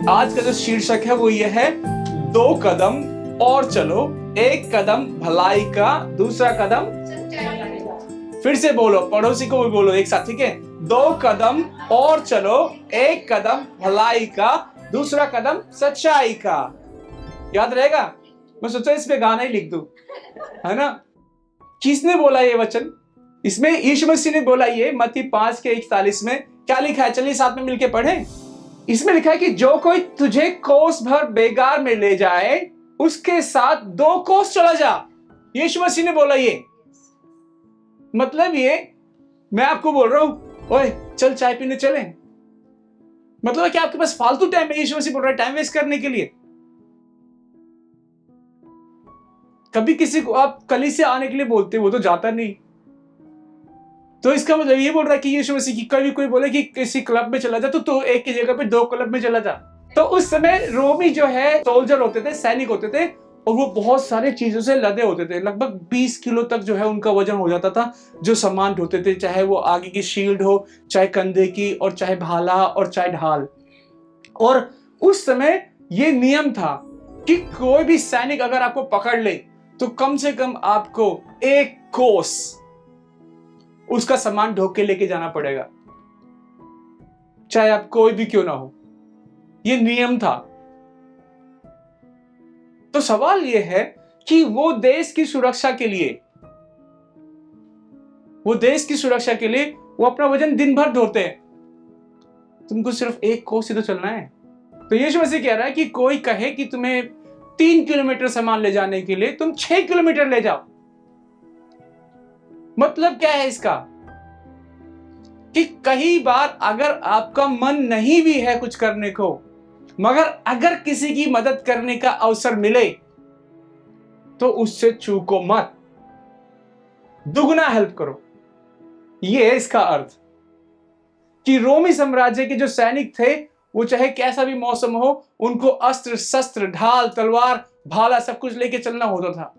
आज का जो शीर्षक है वो ये है, 2 कदम और चलो, 1 कदम भलाई का, दूसरा कदम सच्चाई का। फिर से बोलो, पड़ोसी को भी बोलो एक साथ, ठीक है? 2 कदम और चलो, 1 कदम भलाई का, दूसरा कदम सच्चाई का। याद रहेगा? मैं सोचा इस पे गाना ही लिख दूं, है ना? किसने बोला ये वचन? इसमें यीशु मसीह ने बोला ये, मत्ती 5:41 में। क्या लिखा है? चलिए साथ में मिलके पढ़ें। इसमें लिखा है कि जो कोई तुझे कोस भर बेगार में ले जाए, उसके साथ 2 कोस चला जा। यीशु मसीह ने बोला ये। मतलब ये मैं आपको बोल रहा हूं, ओए चल चाय पीने चले। मतलब है कि आपके पास फालतू टाइम है। यीशु मसीह बोल रहा है टाइम वेस्ट करने के लिए। कभी किसी को आप कलीसिया से आने के लिए बोलते, वो तो जाता नहीं। तो इसका मतलब ये बोल रहा है कि यीशु मसीह की कभी कोई बोले कि किसी क्लब में चला जा, तो एक की जगह पे 2 क्लब में चला जा। तो उस समय रोमी जो है सोल्जर होते थे, सैनिक होते थे, और वो बहुत सारे चीजों से लदे होते थे। लगभग 20 किलो तक जो है उनका वजन हो जाता था। जो सामान ढोते थे, चाहे वो आगे की शील्ड हो, चाहे कंधे की, और चाहे भाला, और चाहे ढाल। और उस समय ये नियम था कि कोई भी सैनिक अगर आपको पकड़ ले तो कम से कम आपको 1 कोस उसका सामान ढोक के लेके जाना पड़ेगा, चाहे आप कोई भी क्यों ना हो। ये नियम था। तो सवाल ये है कि वो देश की सुरक्षा के लिए, वो अपना वजन दिन भर ढोते हैं। तुमको सिर्फ 1 कोस ही तो चलना है। तो यीशु मसीह कह रहा है कि कोई कहे कि तुम्हें 3 किलोमीटर सामान ले जाने के लिए तुम 6 किलोमीटर ले जाओ। मतलब क्या है इसका? कि कई बार अगर आपका मन नहीं भी है कुछ करने को, मगर अगर किसी की मदद करने का अवसर मिले तो उससे चूको मत, दुगना हेल्प करो। यह है इसका अर्थ। कि रोमी साम्राज्य के जो सैनिक थे, वो चाहे कैसा भी मौसम हो, उनको अस्त्र शस्त्र, ढाल, तलवार, भाला सब कुछ लेके चलना होता था।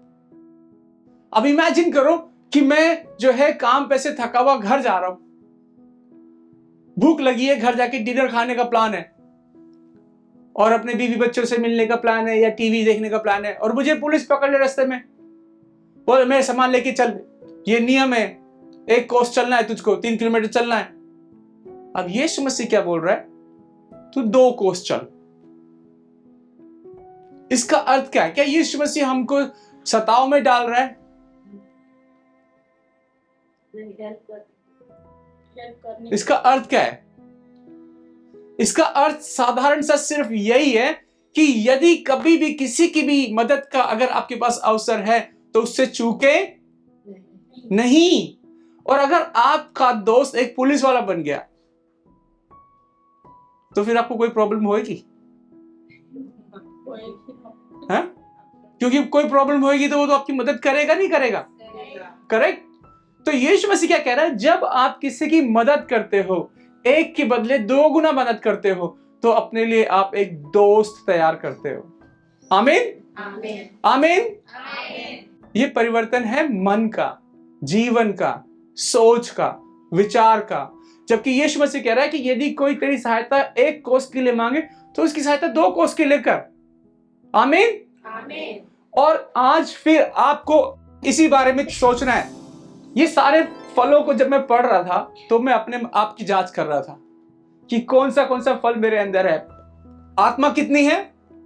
अब इमेजिन करो कि मैं जो है काम पे से थका हुआ घर जा रहा हूं, भूख लगी है, घर जाके डिनर खाने का प्लान है, और अपने बीवी बच्चों से मिलने का प्लान है, या टीवी देखने का प्लान है, और मुझे पुलिस पकड़ ले रास्ते में, बोले मैं सामान लेके चल, ये नियम है, 1 कोस चलना है तुझको, 3 किलोमीटर चलना है। अब यीशु मसीह क्या बोल रहा है? तू 2 कोस चल। इसका अर्थ क्या है? क्या यीशु मसीह हमको सताव में डाल रहा है? इसका अर्थ क्या है? इसका अर्थ साधारण सा सिर्फ यही है कि यदि कभी भी किसी की भी मदद का अगर आपके पास अवसर है तो उससे चूके नहीं। और अगर आपका दोस्त एक पुलिस वाला बन गया तो फिर आपको कोई प्रॉब्लम होएगी? हाँ? क्योंकि कोई प्रॉब्लम होएगी तो वो तो आपकी मदद करेगा, नहीं करेगा? करेक्ट? तो यीशु मसीह क्या कह रहा है? जब आप किसी की मदद करते हो, 1 के बदले 2 गुना मदद करते हो, तो अपने लिए आप एक दोस्त तैयार करते हो। आमीन? आमीन? आमीन? ये परिवर्तन है मन का, जीवन का, सोच का, विचार का। जबकि यीशु मसीह कह रहा है कि यदि कोई तेरी सहायता 1 कोस के लिए मांगे तो उसकी सहायता 2 कोस के लिए कर। आमीन? आमीन? और आज फिर आपको इसी बारे में सोचना है। ये सारे फलों को जब मैं पढ़ रहा था तो मैं अपने आप की जांच कर रहा था कि कौन सा फल मेरे अंदर है। आत्मा कितनी है?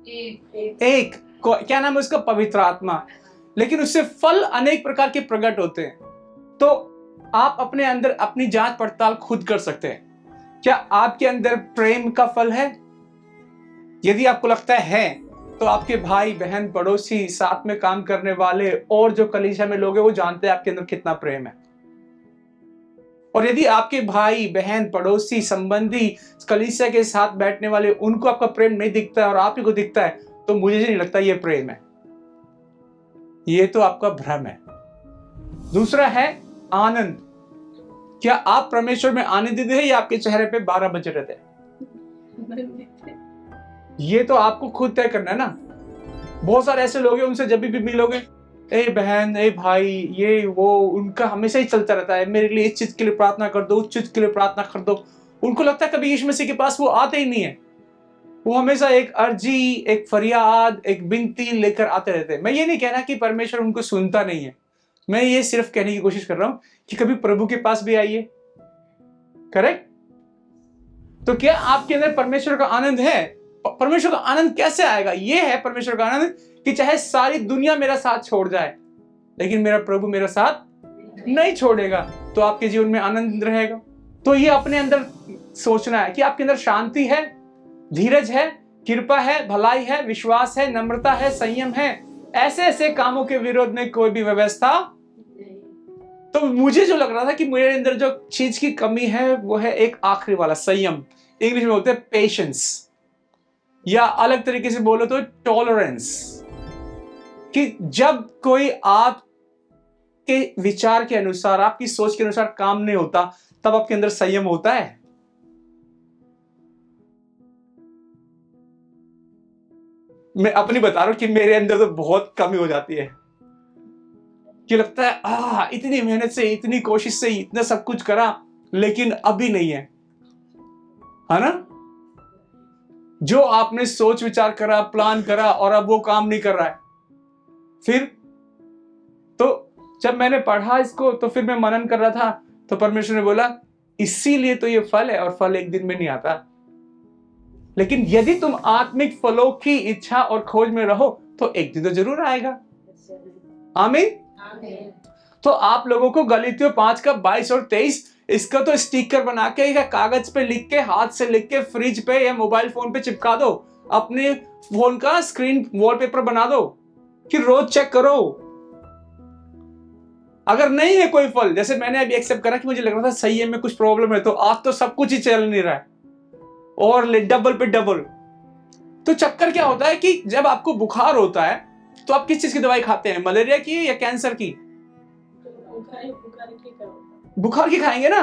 एक। क्या नाम है उसका? पवित्र आत्मा। लेकिन उससे फल अनेक प्रकार के प्रकट होते हैं। तो आप अपने अंदर अपनी जांच पड़ताल खुद कर सकते हैं। क्या आपके अंदर प्रेम का फल है? यदि आपको लगता है तो आपके भाई बहन, पड़ोसी, साथ में काम करने वाले और जो कलीसिया में लोग हैं वो जानते हैं आपके अंदर कितना प्रेम है। और यदि आपके भाई बहन, पड़ोसी, संबंधी, कलीसिया के साथ बैठने वाले, उनको आपका प्रेम नहीं दिखता है और आप ही को दिखता है, तो मुझे नहीं लगता ये प्रेम है। ये तो आपका भ्रम है। दूसरा है आनंद। क्या आप परमेश्वर में आनंदित हैं या आपके चेहरे पे 12 बजे रहते हैं? ये तो आपको खुद तय करना है ना। बहुत सारे ऐसे लोग हैं, उनसे जब भी मिलोगे, ए बहन, ए भाई, ये वो, उनका हमेशा ही चलता रहता है, मेरे लिए इस चीज के लिए प्रार्थना कर दो, उस चीज के लिए प्रार्थना कर दो। उनको लगता है कभी यीशु मसीह के पास वो आते ही नहीं है। वो हमेशा एक अर्जी, एक फरियाद, एक विनती लेकर आते रहते हैं। मैं ये नहीं कह रहा कि परमेश्वर उनको सुनता नहीं है, मैं ये सिर्फ कहने की कोशिश कर रहा हूं कि कभी प्रभु के पास भी आइए। करेक्ट? तो क्या आपके अंदर परमेश्वर का आनंद है? परमेश्वर का आनंद कैसे आएगा? ये है परमेश्वर का आनंद कि चाहे सारी दुनिया मेरा साथ छोड़ जाए, लेकिन मेरा प्रभु मेरा साथ नहीं छोड़ेगा, तो आपके जीवन में आनंद रहेगा। तो ये अपने अंदर सोचना है कि आपके अंदर शांति है, धीरज है, कृपा है, भलाई है, विश्वास है, नम्रता है, संयम है। ऐसे ऐसे कामों के विरोध में कोई भी व्यवस्था। तो मुझे जो लग रहा था कि मेरे अंदर जो चीज की कमी है वो है एक आखिरी वाला, संयम। इंग्लिश में बोलते हैं पेशेंस, या अलग तरीके से बोलो तो टॉलरेंस। कि जब कोई आपके विचार के अनुसार, आपकी सोच के अनुसार काम नहीं होता, तब आपके अंदर संयम होता है। मैं अपनी बता रहा हूं कि मेरे अंदर तो बहुत कमी हो जाती है कि लगता है इतनी मेहनत से, इतनी कोशिश से, इतना सब कुछ करा, लेकिन अभी नहीं है ना? जो आपने सोच विचार करा, प्लान करा, और अब वो काम नहीं कर रहा है। फिर तो जब मैंने पढ़ा इसको, तो फिर मैं मनन कर रहा था, तो परमेश्वर ने बोला इसीलिए तो ये फल है, और फल एक दिन में नहीं आता, लेकिन यदि तुम आत्मिक फलों की इच्छा और खोज में रहो तो एक दिन तो जरूर आएगा। आमीन। तो आप लोगों को गलातियों 5 का 22 और 23 इसका तो स्टिकर बना के या कागज पे लिख के, हाथ से लिख के फ्रिज पे या मोबाइल फोन पे चिपका दो, अपने फोन का स्क्रीन वॉलपेपर बना दो कि रोज चेक करो। अगर नहीं है कोई फल, जैसे मैंने अभी एक्सेप्ट करा कि मुझे लग रहा था सही है, में कुछ प्रॉब्लम है, तो आज तो सब कुछ ही चल नहीं रहा है, और डबल पे डबल। तो चक्कर क्या होता है कि जब आपको बुखार होता है तो आप किस चीज की दवाई खाते हैं? मलेरिया की या कैंसर की? बुखार की खाएंगे ना।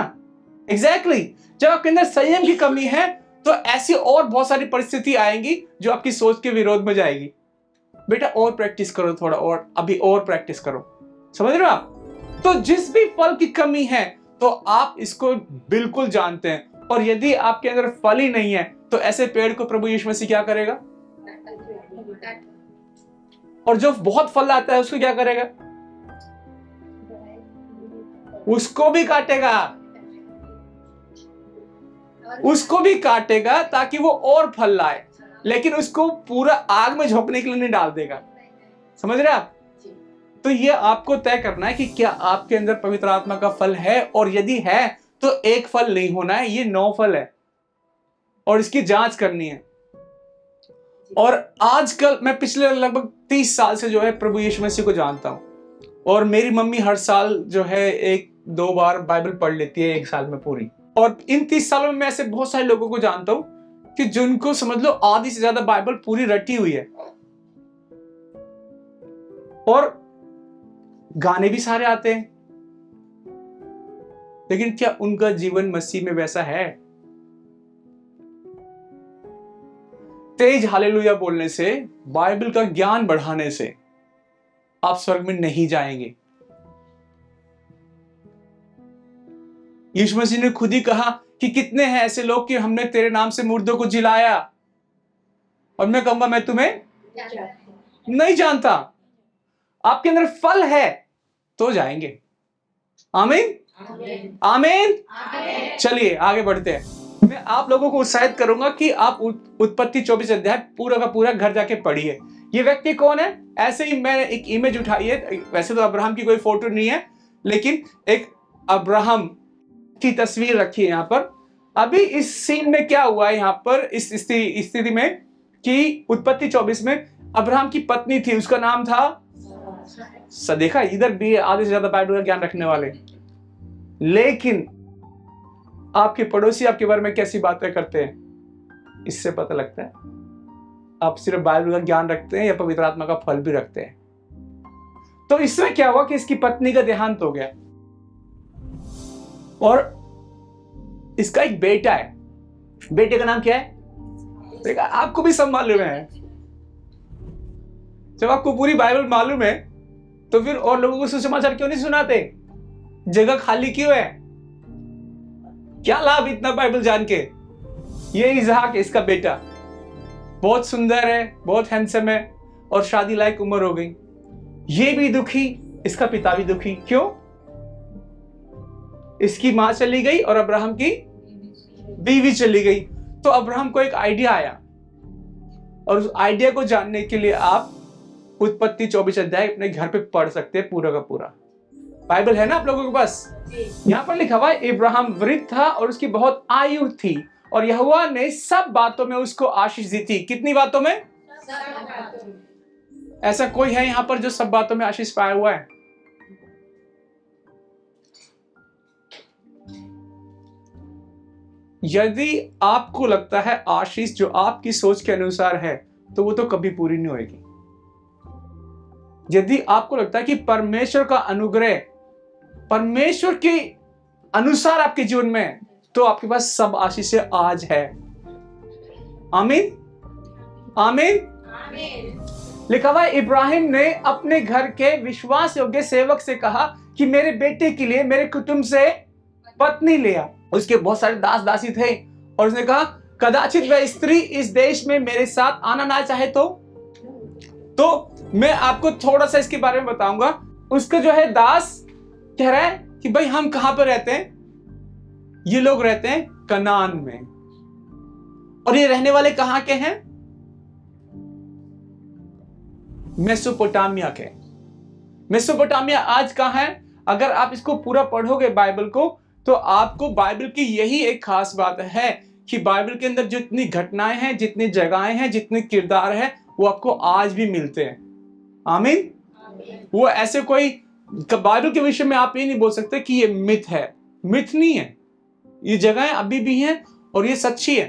एग्जैक्टली। जब आपके अंदर संयम की कमी है तो ऐसी और बहुत सारी परिस्थिति आएंगी जो आपकी सोच के विरोध में जाएगी। बेटा और प्रैक्टिस करो, थोड़ा और, अभी और प्रैक्टिस करो। समझ रहे हो आप? तो जिस भी फल की कमी है तो आप इसको बिल्कुल जानते हैं, और यदि आपके अंदर फल ही नहीं है तो ऐसे पेड़ को प्रभु यीशु मसीह क्या करेगा? और जो बहुत फल आता है उसको क्या करेगा? उसको भी काटेगा, उसको भी काटेगा ताकि वो और फल लाए, लेकिन उसको पूरा आग में झोंकने के लिए नहीं डाल देगा। समझ रहे आप? तो ये आपको तय करना है कि क्या आपके अंदर पवित्र आत्मा का फल है, और यदि है तो एक फल नहीं होना है, ये 9 फल है, और इसकी जांच करनी है। और आजकल मैं पिछले लगभग 30 साल से जो है प्रभु यीशु मसीह को जानता हूं, और मेरी मम्मी हर साल जो है 1-2 बार बाइबल पढ़ लेती है 1 साल में पूरी। और इन 30 सालों में मैं ऐसे बहुत सारे लोगों को जानता हूं कि जिनको समझ लो आधी से ज्यादा बाइबल पूरी रटी हुई है, और गाने भी सारे आते हैं, लेकिन क्या उनका जीवन मसीह में वैसा है? तेज हालेलुया बोलने से, बाइबल का ज्ञान बढ़ाने से आप स्वर्ग में नहीं जाएंगे। यीशु मसीह ने खुद ही कहा कि कितने हैं ऐसे लोग कि हमने तेरे नाम से मुर्दों को जिलाया, और मैं कहूंगा मैं तुम्हें नहीं जानता। आपके अंदर फल है तो जाएंगे। आमीन, आमीन। चलिए आगे बढ़ते हैं। मैं आप लोगों को उत्साहित करूंगा कि आप उत्पत्ति 24 अध्याय पूरा का पूरा घर जाके पढ़िए। ये व्यक्ति कौन है? ऐसे ही मैंने एक इमेज उठाई है, वैसे तो अब्राहम की कोई फोटो नहीं है, लेकिन एक अब्राहम की तस्वीर रखी है यहाँ पर। अभी इस सीन में क्या हुआ है यहाँ पर, इस स्थिति में, कि उत्पत्ति 24 में अब्राहम की पत्नी थी, उसका नाम था देखा, इधर भी आधे से ज्यादा बाइबल का ज्ञान रखने वाले, लेकिन आपके पड़ोसी आपके बारे में कैसी बातें करते हैं, इससे पता लगता है आप सिर्फ बाइबल का ज्ञान रखते हैं या पवित्र आत्मा का फल भी रखते हैं। तो इसमें क्या हुआ कि इसकी पत्नी का देहांत हो गया, और इसका एक बेटा है। बेटे का नाम क्या है? देखा, आपको भी सब मालूम है। जब आपको पूरी बाइबल मालूम है तो फिर और लोगों को सुसमाचार क्यों नहीं सुनाते? जगह खाली क्यों है? क्या लाभ इतना बाइबल जान के? ये इसहाक इसका बेटा, बहुत सुंदर है, बहुत हैंडसम है और शादी लायक उम्र हो गई। ये भी दुखी, इसका पिता भी दुखी। क्यों? इसकी मां चली गई और अब्राहम की बीवी चली गई। तो अब्राहम को एक आइडिया आया, और उस आइडिया को जानने के लिए आप उत्पत्ति 24 अध्याय अपने घर पे पढ़ सकते हैं, पूरा का पूरा। बाइबल है ना आप लोगों के पास? यहाँ पर लिखा हुआ है, अब्राहम वृद्ध था और उसकी बहुत आयु थी, और यहोवा ने सब बातों में उसको आशीष दी थी। कितनी बातों में? ऐसा कोई है यहाँ पर जो सब बातों में आशीष पाया हुआ है? यदि आपको लगता है आशीष जो आपकी सोच के अनुसार है, तो वो तो कभी पूरी नहीं होगी। यदि आपको लगता है कि परमेश्वर का अनुग्रह परमेश्वर के अनुसार आपके जीवन में है, तो आपके पास सब आशीष आज है। आमीन, आमीन। लिखा हुआ है, इब्राहिम ने अपने घर के विश्वास योग्य सेवक से कहा कि मेरे बेटे के लिए मेरे कुटुंब से पत्नी ले आ। उसके बहुत सारे दास दासी थे, और उसने कहा कदाचित वह स्त्री इस देश में मेरे साथ आना ना चाहे तो मैं आपको थोड़ा सा इसके बारे में बताऊंगा। उसका जो है दास कह रहा है कि भाई हम कहां पर रहते हैं? ये लोग रहते हैं कनान में, और ये रहने वाले कहां के हैं? मेसोपोटामिया के। मेसोपोटामिया आज कहां है? अगर आप इसको पूरा पढ़ोगे बाइबल को, तो आपको बाइबल की यही एक खास बात है कि बाइबल के अंदर जितनी घटनाएं हैं, जितनी जगहें हैं, जितने किरदार हैं, वो आपको आज भी मिलते हैं। आमीन। वो ऐसे कोई बाइबल के विषय में आप ये नहीं बोल सकते कि ये मिथ है। मिथ नहीं है, ये जगहें अभी भी हैं और ये सच्ची है।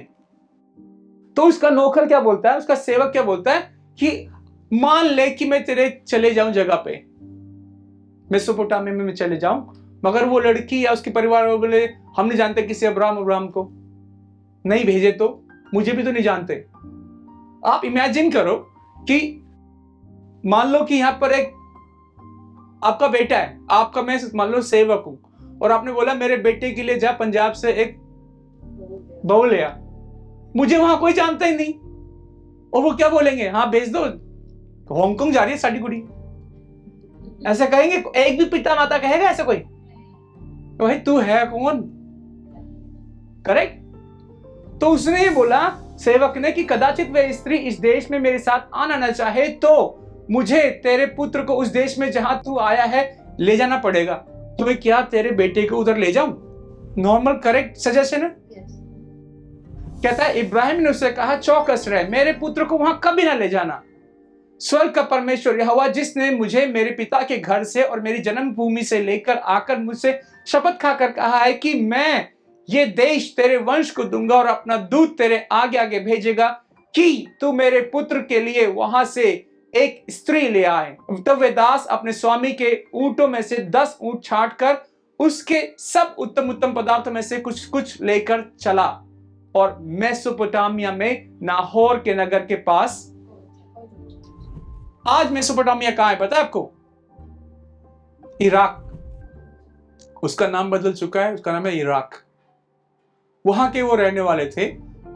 तो उसका नौकर क्या बोलता है, उसका सेवक क्या बोलता है कि मान ले कि मैं तेरे चले जाऊं जगह पे, मेसोपोटामिया में मैं चले जाऊं, मगर वो लड़की या उसके परिवार वाले बोले हम नहीं जानते किसी अब्राहम को, नहीं भेजे तो मुझे भी तो नहीं जानते। आप इमेजिन करो कि मान लो कि यहां पर एक आपका बेटा है, आपका मैं मान लो सेवक हूं, और आपने बोला मेरे बेटे के लिए जा पंजाब से एक बहू ले आ। मुझे वहां कोई जानता ही नहीं, और वो क्या बोलेंगे, हाँ भेज दो, हांगकांग जा रही है साडी कुड़ी, ऐसा कहेंगे? एक भी पिता माता कहेगा ऐसा कोई? तो भाई तू है कौन? करेक्ट। तो उसने ये बोला सेवक ने कि कदाचित वह स्त्री इस देश में मेरे साथ आना न चाहे, तो मुझे तेरे पुत्र को उस देश में जहां तू आया है ले जाना पड़ेगा। तो मैं क्या तेरे बेटे को उधर ले जाऊं? नॉर्मल करेक्ट सजेशन है। कहता है इब्राहिम ने उससे कहा चौकस रहे, मेरे पुत्र को वहां कभी ना ले जाना। स्वर्ग का परमेश्वर यहोवा जिसने मुझे मेरे पिता के घर से और मेरी जन्मभूमि से लेकर आकर मुझसे शपथ खाकर कहा है कि मैं ये देश तेरे वंश को दूंगा और अपना दूत तेरे आगे आगे भेजेगा कि तू मेरे पुत्र के लिए वहां से एक स्त्री ले आए। तब वे दास अपने स्वामी के ऊंटों में से 10 ऊंट छांट कर उसके सब उत्तम उत्तम पदार्थों में से कुछ कुछ लेकर चला, और मेसोपोटामिया में नाहोर के नगर के पास। आज मेसोपोटामिया कहां है पता है आपको? इराक। उसका नाम बदल चुका है, उसका नाम है इराक। वहां के वो रहने वाले थे,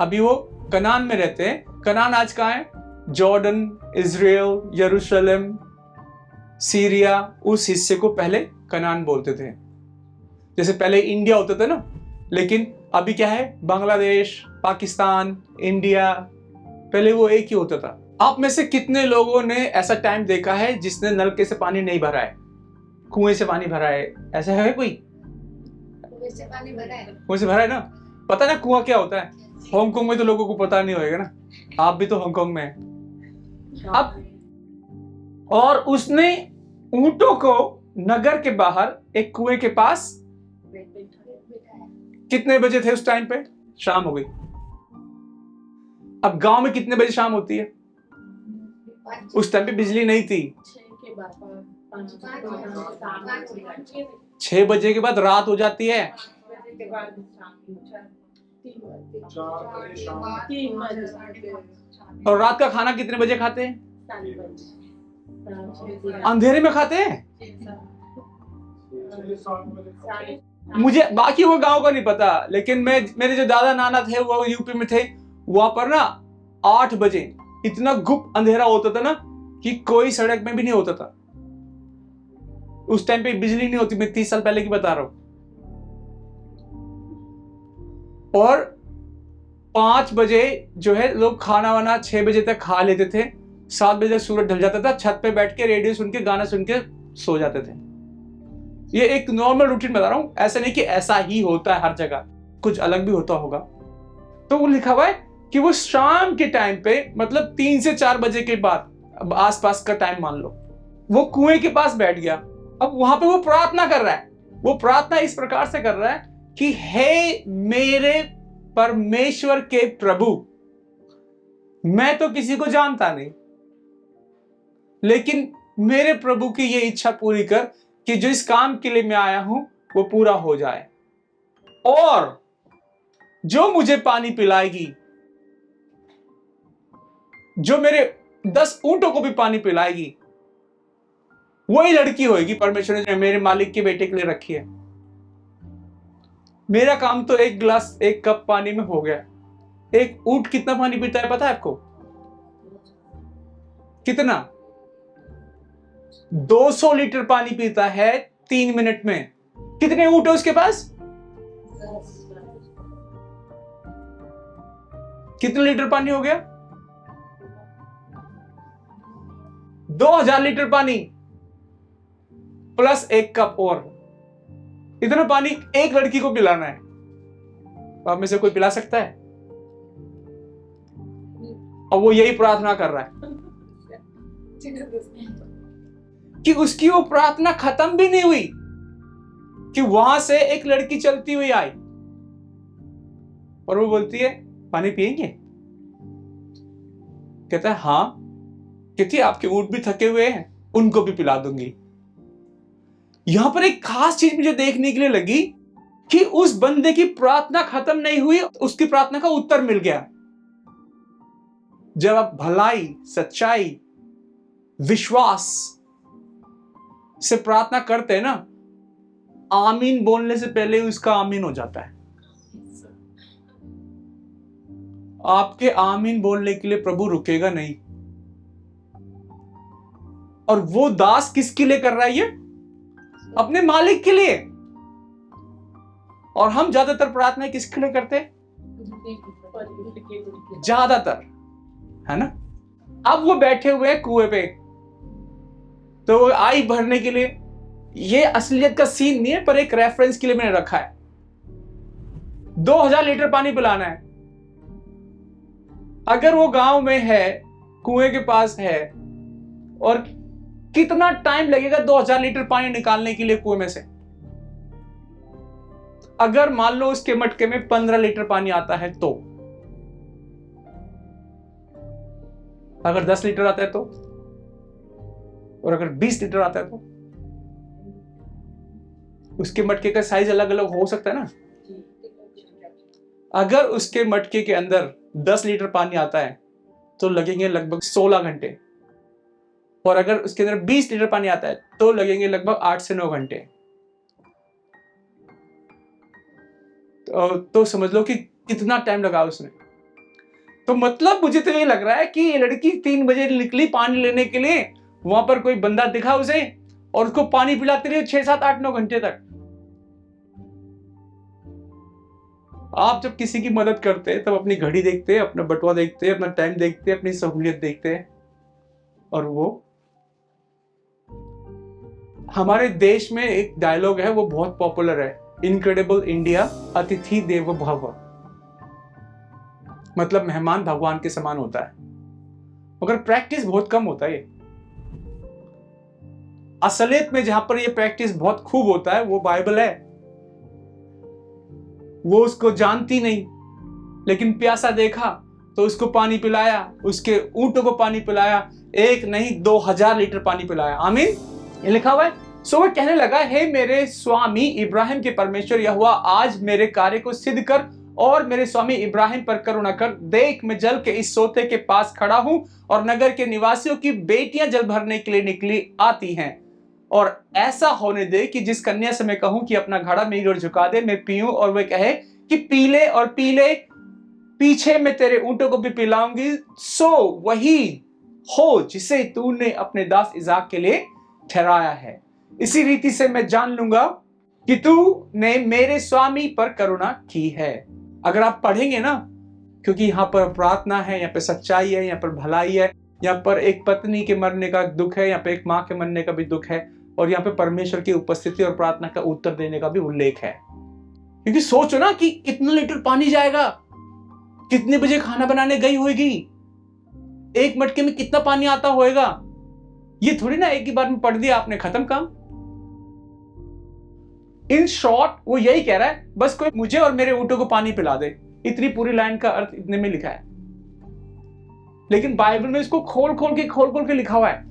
अभी वो कनान में रहते हैं। कनान आज कहां है? जॉर्डन, इजराइल, यरूशलेम, सीरिया, उस हिस्से को पहले कनान बोलते थे। जैसे पहले इंडिया होता था ना, लेकिन अभी क्या है? बांग्लादेश, पाकिस्तान, इंडिया, पहले वो एक ही होता था। आप में से कितने लोगों ने ऐसा टाइम देखा है जिसने नलके से पानी नहीं भरा है, कुएं से पानी भरा है? ऐसा है कोई? कुएं से पानी भरा है, कुएं से भरा है ना? पता ना कुआं क्या होता है? हांगकांग में तो लोगों को पता नहीं होगा ना, आप भी तो हांगकांग में हैं। अब और उसने ऊंटों को नगर के बाहर एक कुएं के पास, कितने बजे थे उस टाइम पे? शाम हो गई। अब गांव में कितने बजे शाम होती है? उस टाइम पे बिजली नहीं थी। 6 बजे के बाद रात हो जाती है, और रात का खाना कितने बजे खाते हैं? अंधेरे में खाते हैं। मुझे बाकी वो गांव का नहीं पता, लेकिन मेरे जो दादा नाना थे वो यूपी में थे, वहां पर ना 8 बजे इतना गुप अंधेरा होता था ना कि कोई सड़क में भी नहीं होता था। उस टाइम पे बिजली नहीं होती, मैं 30 साल पहले की बता रहा हूं। और 5 बजे जो है लोग खाना वाना 6 बजे तक खा लेते थे, 7 बजे तक सूरज ढल जाता था, छत पे बैठ के रेडियो सुन के गाना सुन के सो जाते थे। ये एक नॉर्मल रूटीन बता रहा हूं, ऐसा नहीं कि ऐसा ही होता है हर जगह, कुछ अलग भी होता होगा। तो वो लिखा हुआ है कि वो शाम के टाइम पे, मतलब 3 से 4 बजे के बाद, अब आसपास का टाइम मान लो, वो कुएं के पास बैठ गया। अब वहां पे वो प्रार्थना कर रहा है। वो प्रार्थना इस प्रकार से कर रहा है कि हे मेरे परमेश्वर के प्रभु, मैं तो किसी को जानता नहीं, लेकिन मेरे प्रभु की ये इच्छा पूरी कर कि जो इस काम के लिए मैं आया हूं वो पूरा हो जाए, और जो मुझे पानी पिलाएगी, जो मेरे 10 ऊंटों को भी पानी पिलाएगी, वही लड़की होगी परमेश्वर ने मेरे मालिक के बेटे के लिए रखी है। मेरा काम तो 1 गिलास 1 कप पानी में हो गया। एक ऊंट कितना पानी पीता है पता है आपको? कितना? 200 लीटर पानी पीता है 3 मिनट में। कितने ऊंट है उसके पास? कितने लीटर पानी हो गया? 2000 लीटर पानी प्लस 1 कप और। इतना पानी एक लड़की को पिलाना है। आप में से कोई पिला सकता है? और वो यही प्रार्थना कर रहा है कि उसकी वो प्रार्थना खत्म भी नहीं हुई कि वहां से एक लड़की चलती हुई आई और वो बोलती है पानी पिएंगे? कहता है हाँ। कहती है आपके ऊंट भी थके हुए हैं, उनको भी पिला दूंगी। यहां पर एक खास चीज मुझे देखने के लिए लगी कि उस बंदे की प्रार्थना खत्म नहीं हुई, उसकी प्रार्थना का उत्तर मिल गया। जब आप भलाई, सच्चाई, विश्वास से प्रार्थना करते हैं ना, आमीन बोलने से पहले उसका आमीन हो जाता है। आपके आमीन बोलने के लिए प्रभु रुकेगा नहीं। और वो दास किसके लिए कर रहा है? ये अपने मालिक के लिए। और हम ज्यादातर प्रार्थना किसके लिए करते हैं? ज्यादातर, है ना? अब वो बैठे हुए हैं कुएं पे, तो वो आई भरने के लिए। ये असलियत का सीन नहीं है, पर एक रेफरेंस के लिए मैंने रखा है। 2000 लीटर पानी पिलाना है। अगर वो गांव में है, कुएं के पास है, और कितना टाइम लगेगा 2000 लीटर पानी निकालने के लिए कुएं में से? अगर मान लो उसके मटके में 15 लीटर पानी आता है तो, अगर 10 लीटर आता है तो, और अगर 20 लीटर आता है तो, उसके मटके का साइज अलग अलग हो सकता है ना। अगर उसके मटके के अंदर 10 लीटर पानी आता है तो लगेंगे लगभग 16 घंटे, और अगर उसके अंदर 20 लीटर पानी आता है तो लगेंगे लगभग 8 से 9 घंटे। तो समझ लो कि कितना टाइम लगा उसने। तो मतलब मुझे तो ये लग रहा है कि ये लड़की 3 बजे निकली पानी लेने के लिए, वहां पर कोई बंदा दिखा उसे और उसको पानी पिलाते रहे 6, 7, 8, 9 घंटे तक। आप जब किसी की मदद करते हैं तब अपनी घड़ी देखते हैं, अपना बटुआ देखते हैं, अपना टाइम देखते हैं, अपनी सहूलियत देखते हैं। और वो हमारे देश में एक डायलॉग है, वो बहुत पॉपुलर है, इनक्रेडिबल इंडिया अतिथि देवो भव। मतलब मेहमान भगवान के समान होता है, मगर प्रैक्टिस बहुत कम होता है। असलियत में जहां पर ये प्रैक्टिस बहुत खूब होता है वो बाइबल है। वो उसको जानती नहीं, लेकिन प्यासा देखा तो उसको पानी पिलाया, उसके ऊंटों को पानी पिलाया, 1 नहीं 2000 लीटर पानी पिलाया। आमीन। ये लिखा हुआ है। सो वह कहने लगा, हे मेरे स्वामी इब्राहिम के परमेश्वर यहोवा, आज मेरे कार्य को सिद्ध कर और मेरे स्वामी इब्राहिम पर करुणा कर। देख, मैं जल के इस सोते के पास खड़ा हूं और नगर के निवासियों की बेटियां जल भरने के लिए निकली आती हैं, और ऐसा होने दे कि जिस कन्या से मैं कहूं कि अपना घड़ा मेरी ओर झुका दे, मैं पीऊं, और वह कहे कि पी ले और पी ले, पीछे मैं तेरे ऊंटों को भी पिलाऊंगी, सो वही हो जिसे तूने अपने दास इज़ाक के लिए ठहराया है। इसी रीति से मैं जान लूंगा कि तूने मेरे स्वामी पर करुणा की है। अगर आप पढ़ेंगे ना, क्योंकि यहाँ पर प्रार्थना है, यहाँ पे सच्चाई है, यहाँ पर भलाई है, यहाँ पर एक पत्नी के मरने का दुख है, यहाँ पे एक माँ के मरने का भी दुख है, और यहाँ पे परमेश्वर की उपस्थिति और प्रार्थना का उत्तर देने का भी उल्लेख है। क्योंकि सोचो ना कि कितना लीटर पानी जाएगा, कितने बजे खाना बनाने गई होगी, एक मटके में कितना पानी आता होएगा। ये थोड़ी ना एक ही बार में पढ़ दिया आपने, खत्म काम। इन शॉर्ट वो यही कह रहा है, बस कोई मुझे और मेरे ऊंटों को पानी पिला दे। इतनी पूरी लाइन का अर्थ इतने में लिखा है, लेकिन बाइबल में इसको खोल खोल के लिखा हुआ है,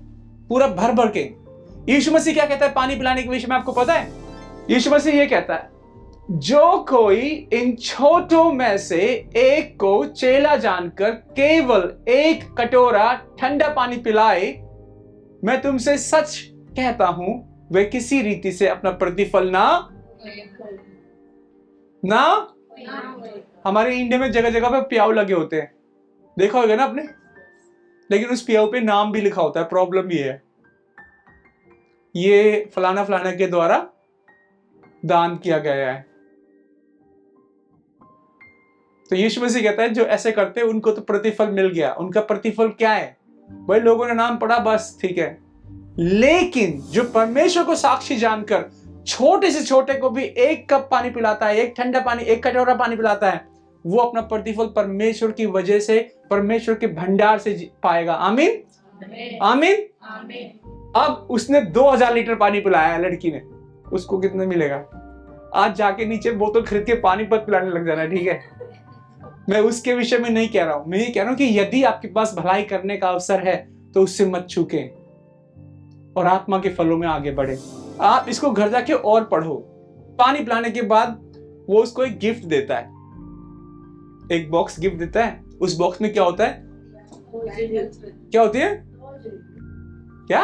पूरा भर भर के। यीशु मसीह क्या कहता है पानी पिलाने के विषय में, आपको पता है? यीशु मसीह ये कहता है, जो कोई इन छोटों में से एक को चेला जानकर केवल एक कटोरा ठंडा पानी पिलाए, मैं तुमसे सच कहता हूं वे किसी रीति से अपना प्रतिफल ना हमारे इंडिया में जगह जगह पे प्याऊ लगे होते हैं, देखा होगा ना आपने, लेकिन उस प्याऊ पे नाम भी लिखा होता है। प्रॉब्लम ये है, ये फलाना फलाना के द्वारा दान किया गया है। तो यीशु मसीह कहता है जो ऐसे करते हैं उनको तो प्रतिफल मिल गया। उनका प्रतिफल क्या है भाई? लोगों ने नाम पढ़ा बस, ठीक है। लेकिन जो परमेश्वर को साक्षी जानकर छोटे से छोटे को भी एक कप पानी पिलाता है, एक ठंडा पानी, एक कटोरा पानी पिलाता है, वो अपना प्रतिफल परमेश्वर की वजह से, परमेश्वर के भंडार से पाएगा। आमीन आमीन आमीन। अब उसने 2000 लीटर पानी पिलाया लड़की ने, उसको कितना मिलेगा? आज जाके नीचे बोतल खरीद के पानी पत पिलाने लग जाना, ठीक है। मैं उसके विषय में नहीं कह रहा हूं, मैं ये कह रहा हूं कि यदि आपके पास भलाई करने का अवसर है तो उससे मत चूके और आत्मा के फलों में आगे बढ़े। आप इसको घर जाके और पढ़ो। पानी पिलाने के बाद वो उसको एक गिफ्ट देता है, एक बॉक्स गिफ्ट देता है। उस बॉक्स में क्या होता है? क्या होती है? क्या?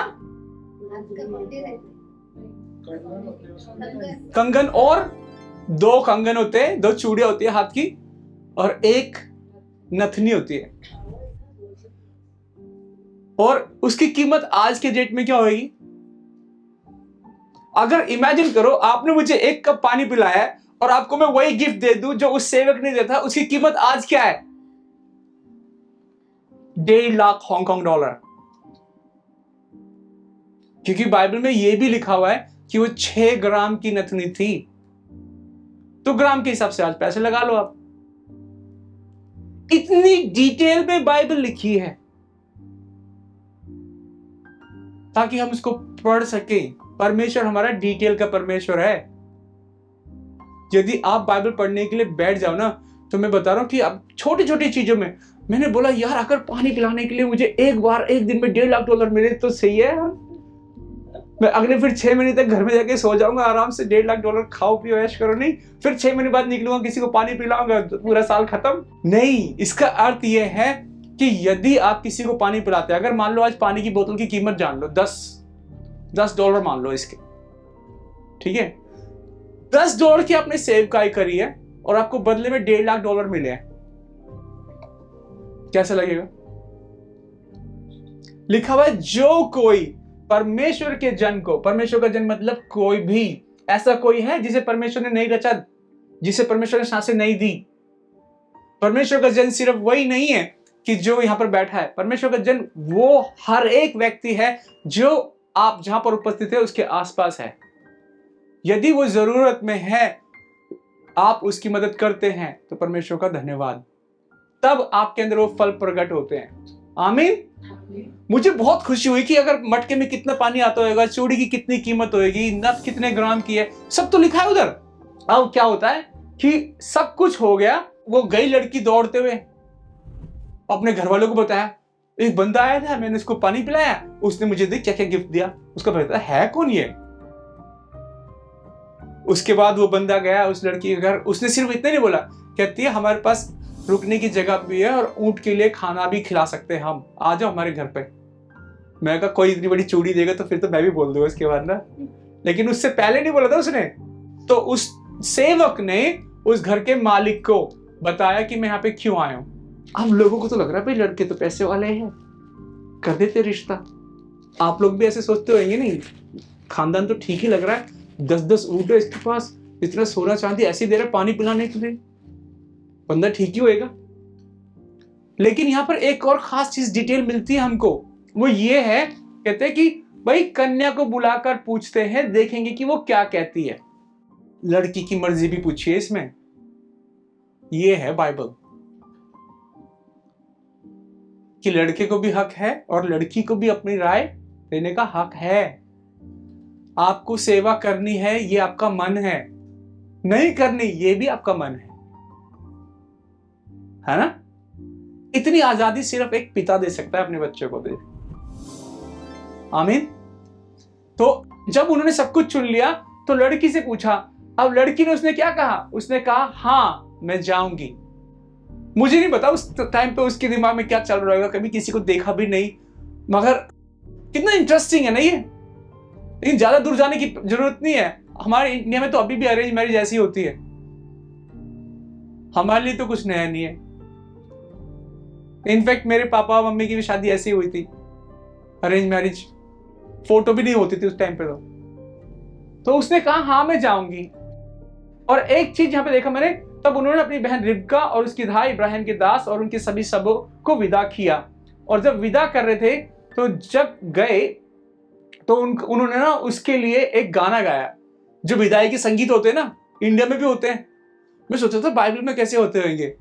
कंगन, और 2 कंगन होते हैं, 2 चूड़ियां होती है हाथ की, और एक नथनी होती है। और उसकी कीमत आज के डेट में क्या होगी? अगर इमेजिन करो आपने मुझे 1 कप पानी पिलाया है और आपको मैं वही गिफ्ट दे दूं जो उस सेवक ने दिया था, उसकी कीमत आज क्या है? 1.5 लाख हांगकांग डॉलर। क्योंकि बाइबल में यह भी लिखा हुआ है कि वो 6 ग्राम की नथनी थी। तो ग्राम के हिसाब से आज पैसे लगा लो आप। इतनी डिटेल में बाइबल लिखी है ताकि हम इसको पढ़ सके। परमेश्वर हमारा डिटेल का परमेश्वर है। यदि आप बाइबल पढ़ने के लिए बैठ जाओ ना, तो मैं बता रहा हूं कि अब छोटी छोटी चीजों में, मैंने बोला यार अगर पानी पिलाने के लिए मुझे एक दिन में 1.5 लाख डॉलर मिले तो सही है। मैं अगले फिर 6 महीने तक घर में जाके सो जाऊंगा आराम से, 1.5 लाख डॉलर खाओ पियो ऐश करो। नहीं, फिर 6 महीने बाद निकलूंगा, किसी को पानी पिलाऊंगा तो पूरा साल खत्म। नहीं, इसका अर्थ यह है कि यदि आप किसी को पानी पिलाते हैं, अगर मान लो आज पानी की बोतल की कीमत जान लो, $10 मान लो इसके, ठीक है, $10 की आपने सेवकाई करी है और आपको बदले में 1.5 लाख डॉलर मिले हैं, कैसा लगेगा? लिखा हुआ है जो कोई परमेश्वर के जन को, परमेश्वर का जन मतलब कोई भी, ऐसा कोई है जिसे परमेश्वर ने नहीं रचा, जिसे परमेश्वर ने सांसें नहीं दी। परमेश्वर का जन सिर्फ वही नहीं है कि जो यहां पर बैठा है। परमेश्वर का जन वो हर एक व्यक्ति है जो आप जहां पर उपस्थित है उसके आसपास है। यदि वो जरूरत में है, आप उसकी मदद करते हैं तो परमेश्वर का धन्यवाद। तब आपके अंदर वो फल प्रकट होते हैं। आमीन। मुझे बहुत खुशी हुई कि अगर मटके में कितना पानी आता होगा, चूड़ी की कितनी कीमत होगी, नथ कितने ग्राम की है, सब तो लिखा है उधर। अब क्या होता है कि सब कुछ हो गया, वो गई लड़की दौड़ते हुए, अपने घर वालों को बताया, एक बंदा आया था, मैंने उसको पानी पिलाया, उसने मुझे देख क्या क्या गिफ्ट दिया। उसका पता है कौन ये? उसके बाद वो बंदा गया उस लड़की के घर, उसने सिर्फ इतना नहीं बोला, कहती है हमारे पास रुकने की जगह भी है और ऊंट के लिए खाना भी खिला सकते हैं हम, आ जाओ हमारे घर पे। मैं कहा कोई इतनी बड़ी चूड़ी देगा तो फिर तो मैं भी बोल दूंगा इसके बाद ना, लेकिन उससे पहले नहीं बोला था उसने। तो उस सेवक ने उस घर के मालिक को बताया कि मैं यहाँ पे क्यों आया हूँ। अब लोगों को तो लग रहा है भाई लड़के तो पैसे वाले हैं, कर देते रिश्ता। आप लोग भी ऐसे सोचते होंगे, नहीं खानदान तो ठीक ही लग रहा है, 10-10 ऊँट है इसके पास, इतना सोना चांदी ऐसे दे रहा है पानी पिलाने के लिए, बंदा ठीक ही होएगा। लेकिन यहाँ पर एक और खास चीज डिटेल मिलती है हमको, वो ये है, कहते हैं कि भाई कन्या को बुलाकर पूछते हैं, देखेंगे कि वो क्या कहती है। लड़की की मर्जी भी पूछिए इसमें, ये है बाइबल, कि लड़के को भी हक है और लड़की को भी अपनी राय देने का हक है। आपको सेवा करनी है, ये आपका मन है, नहीं करनी ये भी आपका मन है ना। इतनी आजादी सिर्फ एक पिता दे सकता है अपने बच्चे को दे। आमीन। तो जब उन्होंने सब कुछ चुन लिया तो लड़की से पूछा, अब लड़की ने उसने क्या कहा, उसने कहा हाँ मैं जाऊंगी। मुझे नहीं पता उस टाइम पे उसके दिमाग में क्या चल रहा होगा, कभी किसी को देखा भी नहीं, मगर कितना इंटरेस्टिंग है ना ये। लेकिन ज्यादा दूर जाने की जरूरत नहीं है, हमारे इंडिया में तो अभी भी अरेंज मैरिज ऐसी होती है, हमारे लिए तो कुछ नया नहीं है। इनफैक्ट मेरे पापा मम्मी की भी शादी ऐसी हुई थी, अरेंज मैरिज, फोटो भी नहीं होती थी उस टाइम पे। तो उसने कहा हाँ मैं जाऊंगी। और एक चीज यहाँ पे देखा मैंने, तब उन्होंने अपनी बहन रिबका और उसके भाई इब्राहिम के दास और उनके सभी सबों को विदा किया। और जब विदा कर रहे थे तो जब गए तो उन्होंने ना उसके लिए एक गाना गाया, जो विदाई के संगीत होते हैं ना, इंडिया में भी होते हैं। मैं सोचा था बाइबल में कैसे होते होंगे,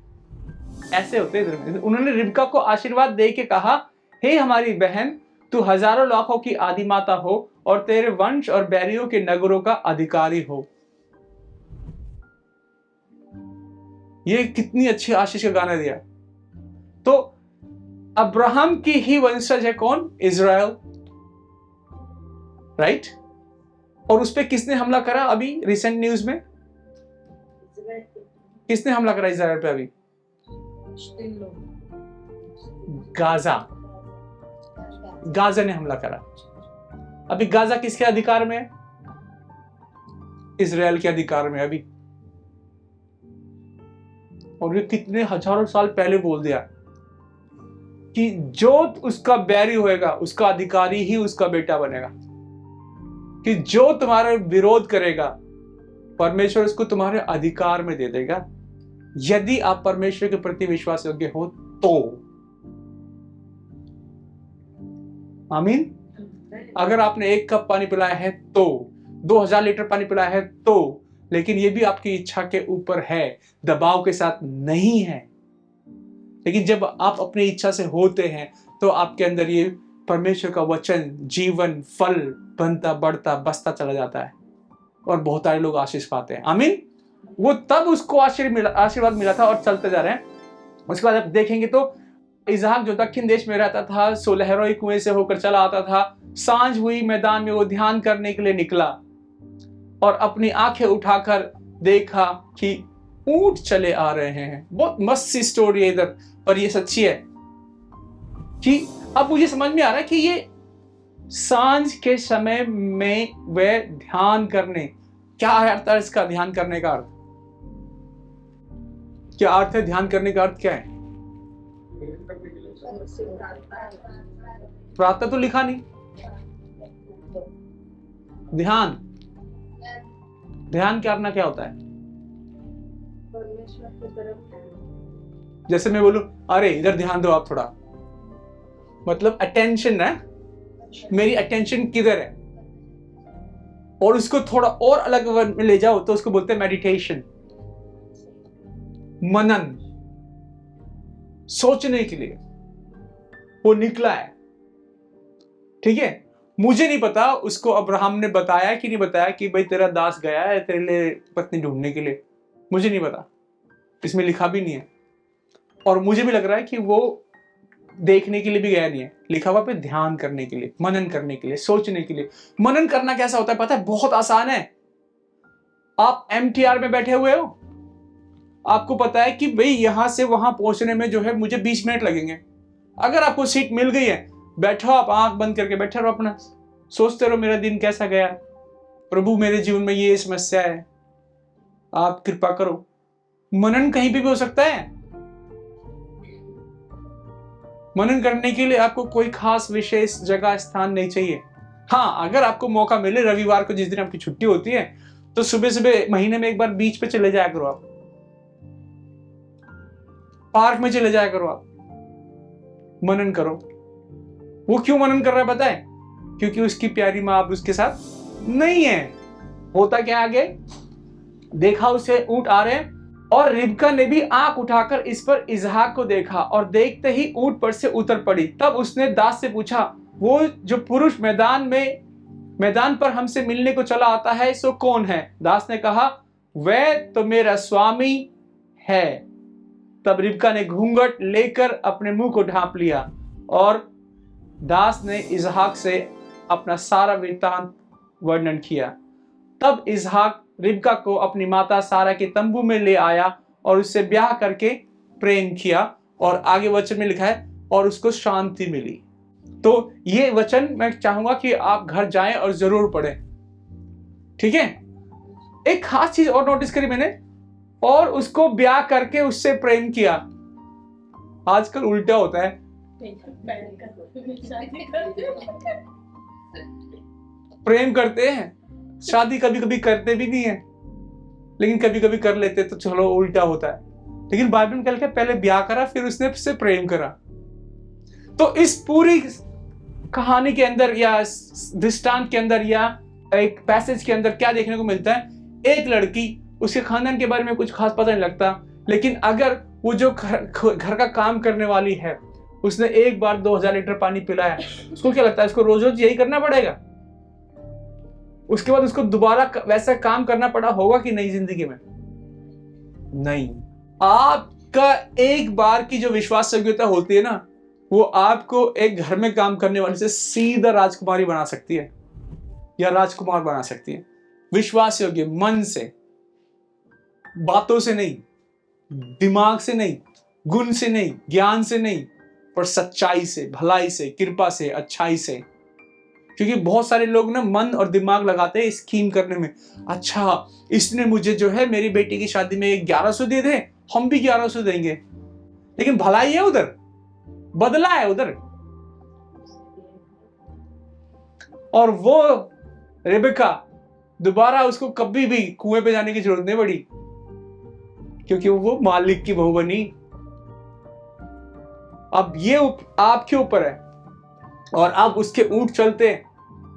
ऐसे होते हैं। उन्होंने रिबका को आशीर्वाद दे के कहा, हे हमारी बहन, तू हजारों लाखों की आदि माता हो और तेरे वंश और बैरियों के नगरों का अधिकारी हो। ये कितनी अच्छी आशीष का गाना दिया। तो अब्राहम की ही वंशज है कौन, इजराइल, राइट। और उस पे किसने हमला करा अभी रिसेंट न्यूज में, किसने हमला करा इजराइल पे अभी, गाजा ने हमला करा। अभी गाजा किसके अधिकार में है, इजराइल के अधिकार में अभी। और ये कितने हजारों साल पहले बोल दिया कि जो उसका बैरी होएगा उसका अधिकारी ही उसका बेटा बनेगा, कि जो तुम्हारा विरोध करेगा परमेश्वर उसको तुम्हारे अधिकार में दे देगा, यदि आप परमेश्वर के प्रति विश्वास योग्य हो तो। आमीन। अगर आपने 1 कप पानी पिलाया है तो, 2000 लीटर पानी पिलाया है तो, लेकिन ये भी आपकी इच्छा के ऊपर है, दबाव के साथ नहीं है। लेकिन जब आप अपनी इच्छा से होते हैं तो आपके अंदर ये परमेश्वर का वचन जीवन फल बनता बढ़ता बसता चला जाता है और बहुत सारे लोग आशीष पाते हैं। आमीन। वो तब उसको आशीर्वाद मिला था और चलते जा रहे हैं। उसके बाद आप देखेंगे तो इसहाक जो दक्षिण देश में रहता था, सोलहरोई कुएं से होकर चला आता था। सांझ हुई, मैदान में वो ध्यान करने के लिए निकला और अपनी आंखें उठाकर देखा कि ऊंट चले आ रहे हैं। बहुत मस्त सी स्टोरी है इधर, पर ये सच्ची है कि अब मुझे समझ में आ रहा है कि ये सांझ के समय में वे ध्यान करने, क्या अर्थ है इसका ध्यान करने का अर्थ, क्या अर्थ है ध्यान करने का अर्थ क्या है? प्रार्थना तो लिखा नहीं, ध्यान, ध्यान करना क्या होता है? जैसे मैं बोलूं अरे इधर ध्यान दो आप थोड़ा, मतलब अटेंशन है, मेरी अटेंशन किधर है, और उसको थोड़ा और अलग वर्ड में ले जाओ तो उसको बोलते हैं मेडिटेशन, मनन, सोचने के लिए वो निकला है। ठीक है, मुझे नहीं पता उसको अब्राहम ने बताया कि नहीं बताया कि भाई तेरा दास गया है तेरे लिए पत्नी ढूंढने के लिए, मुझे नहीं पता, इसमें लिखा भी नहीं है। और मुझे भी लग रहा है कि वो देखने के लिए भी गया नहीं है, लिखा हुआ पे ध्यान करने के लिए, मनन करने के लिए, सोचने के लिए। मनन करना कैसा होता है पता है? बहुत आसान है। आप MTR में बैठे हुए हो, आपको पता है कि भाई यहां से वहां पहुंचने में जो है मुझे 20 मिनट लगेंगे। अगर आपको सीट मिल गई है, बैठो, आप आंख बंद करके बैठे रहो, अपना सोचते रहो मेरा दिन कैसा गया, प्रभु मेरे जीवन में ये समस्या है, आप कृपा करो। मनन कहीं पे भी हो सकता है। मनन करने के लिए आपको कोई खास विशेष जगह स्थान नहीं चाहिए। हाँ, अगर आपको मौका मिले रविवार को जिस दिन आपकी छुट्टी होती है तो सुबह सुबह महीने में एक बार बीच पे चले जाया करो, आप पार्क में चले जाया करो, आप मनन करो। वो क्यों मनन कर रहा है पता है? क्योंकि उसकी प्यारी माँ अब उसके साथ नहीं है। होता क्या आगे, देखा उसे ऊंट आ रहे हैं और रिबका ने भी आंख उठाकर इस पर इसहाक को देखा और देखते ही ऊंट पर से उतर पड़ी। तब उसने दास से पूछा, वो जो पुरुष मैदान पर हमसे मिलने को चला आता है सो कौन है? दास ने कहा, वह तो मेरा स्वामी है। तब रिबका ने घूंघट लेकर अपने मुंह को ढांप लिया और दास ने इसहाक से अपना सारा वृत्तांत वर्णन किया। तब इसहाक रिबका को अपनी माता सारा के तंबू में ले आया और उससे ब्याह करके प्रेम किया। और आगे वचन में लिखा है, और उसको शांति मिली। तो ये वचन मैं चाहूंगा कि आप घर जाएं और जरूर पढ़ें, ठीक है? एक खास चीज और नोटिस करी मैंने, और उसको ब्याह करके उससे प्रेम किया। आजकल उल्टा होता है, प्रेम करते हैं, शादी कभी कभी करते भी नहीं है, लेकिन कभी कभी कर लेते तो चलो उल्टा होता है। लेकिन बाइबल में क्या लिखा है? पहले ब्याह करा फिर उसने उससे प्रेम करा। तो इस पूरी कहानी के अंदर या दृष्टांत के अंदर या एक पैसेज के अंदर क्या देखने को मिलता है? एक लड़की, उसके खानदान के बारे में कुछ खास पता नहीं लगता, लेकिन अगर वो जो घर का काम करने वाली है, उसने एक बार 2000 लीटर पानी पिलाया, उसको क्या लगता है उसको रोज रोज यही करना पड़ेगा? उसके बाद उसको दोबारा वैसा काम करना पड़ा होगा कि नहीं जिंदगी में? नहीं। आपका एक बार की जो विश्वास योग्यता होती है ना, वो आपको एक घर में काम करने वाले से सीधा राजकुमारी बना सकती है या राजकुमार बना सकती है। विश्वास योग्य, मन से, बातों से नहीं, दिमाग से नहीं, गुण से नहीं, ज्ञान से नहीं, पर सच्चाई से, भलाई से, कृपा से, अच्छाई से। क्योंकि बहुत सारे लोग ना मन और दिमाग लगाते हैं स्कीम करने में। अच्छा, इसने मुझे जो है मेरी बेटी की शादी में 1100 दे दे, हम भी 1100 देंगे। लेकिन भलाई है उधर, बदला है उधर। और वो रेबेका दोबारा उसको कभी भी कुएं पे जाने की जरूरत नहीं पड़ी, क्योंकि वो मालिक की बहू बनी। अब ये आपके ऊपर है। और अब उसके ऊंट चलते हैं,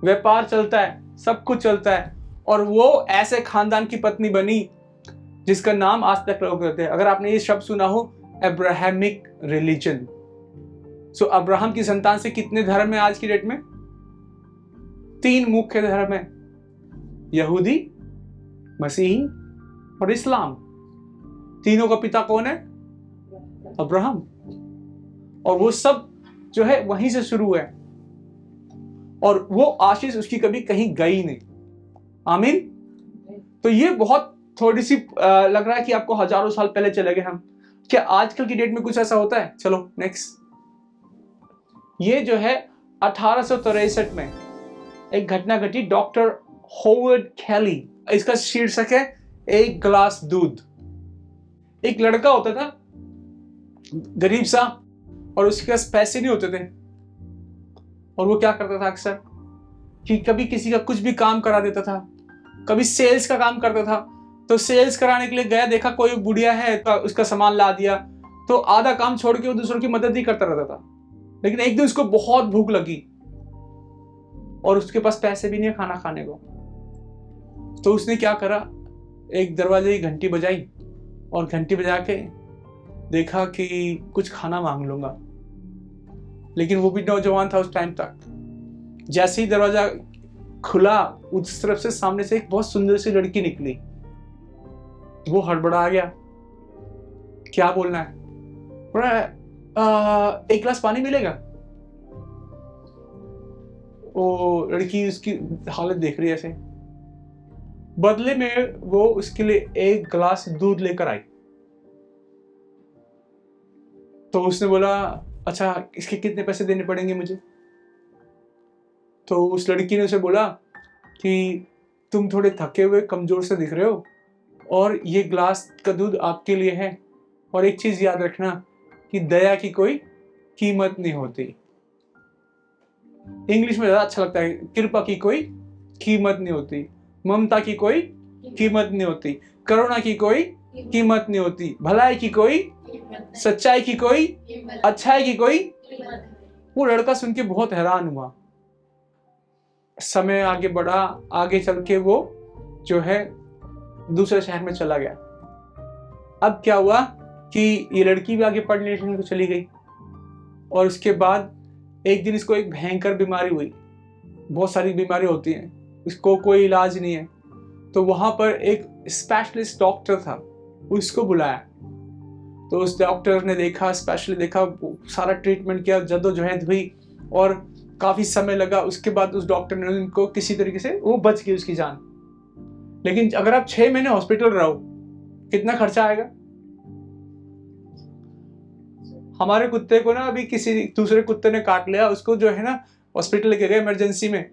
व्यापार चलता है, सब कुछ चलता है, और वो ऐसे खानदान की पत्नी बनी जिसका नाम आज तक लोग कहते हैं। अगर आपने ये शब्द सुना हो, अब्राहमिक रिलीजन। सो अब्राहम की संतान से कितने धर्म है आज की डेट में? 3 मुख्य धर्म है, यहूदी, मसीही और इस्लाम। तीनों का पिता कौन है? अब्राहम। और वो सब जो है वहीं से शुरू है, और वो आशीष उसकी कभी कहीं गई नहीं। आमीन। तो ये बहुत थोड़ी सी लग रहा है कि आपको हजारों साल पहले चले गए हम। क्या आजकल की डेट में कुछ ऐसा होता है? चलो नेक्स्ट। ये जो है 1863 में एक घटना घटी, डॉक्टर होवर्ड कैली। इसका शीर्षक है एक गिलास दूध। एक लड़का होता था गरीब सा, और उसके पास पैसे नहीं होते थे, और वो क्या करता था अक्सर कि कभी किसी का कुछ भी काम करा देता था, कभी सेल्स का काम करता था। तो सेल्स कराने के लिए गया, देखा कोई बुढ़िया है तो उसका सामान ला दिया, तो आधा काम छोड़ के वो दूसरों की मदद ही करता रहता था। लेकिन एक दिन उसको बहुत भूख लगी और उसके पास पैसे भी नहीं है खाना खाने को। तो उसने क्या करा, एक दरवाजे की घंटी बजाई और घंटी बजा के देखा कि कुछ खाना मांग लूंगा। लेकिन वो भी नौजवान था उस टाइम तक। जैसे ही दरवाजा खुला, उस तरफ से सामने से एक बहुत सुंदर सी लड़की निकली। वो हड़बड़ा गया, क्या बोलना है? एक गिलास पानी मिलेगा? वो लड़की उसकी हालत देख रही है ऐसे। बदले में वो उसके लिए एक गिलास दूध लेकर आई। तो उसने बोला, अच्छा इसके कितने पैसे देने पड़ेंगे मुझे? तो उस लड़की ने उसे बोला कि तुम थोड़े थके हुए कमजोर से दिख रहे हो और ये ग्लास का दूध आपके लिए है। और एक चीज याद रखना कि दया की कोई कीमत नहीं होती। इंग्लिश में ज्यादा अच्छा लगता है, कृपा की कोई कीमत नहीं होती, ममता की कोई कीमत नहीं होती, करुणा की कोई कीमत नहीं होती, भलाई की कोई, सच्चाई की कोई, अच्छाई की कोई। वो लड़का सुन के बहुत हैरान हुआ। समय आगे बढ़ा, आगे चल के वो जो है दूसरे शहर में चला गया। अब क्या हुआ कि ये लड़की भी आगे पढ़ने को चली गई और उसके बाद एक दिन इसको एक भयंकर बीमारी हुई। बहुत सारी बीमारी होती हैं, इसको कोई इलाज नहीं है। तो वहां पर एक स्पेशलिस्ट डॉक्टर था, उसको बुलाया। तो उस डॉक्टर ने देखा, स्पेशली देखा, सारा ट्रीटमेंट किया, जद्दोजहद हुई और काफी समय लगा। उसके बाद उस डॉक्टर ने उनको किसी तरीके से, वो बच गई उसकी जान। लेकिन अगर आप 6 महीने हॉस्पिटल रहो, कितना खर्चा आएगा? हमारे कुत्ते को ना अभी किसी दूसरे कुत्ते ने काट लिया, उसको जो है ना हॉस्पिटल लेके गए इमरजेंसी में।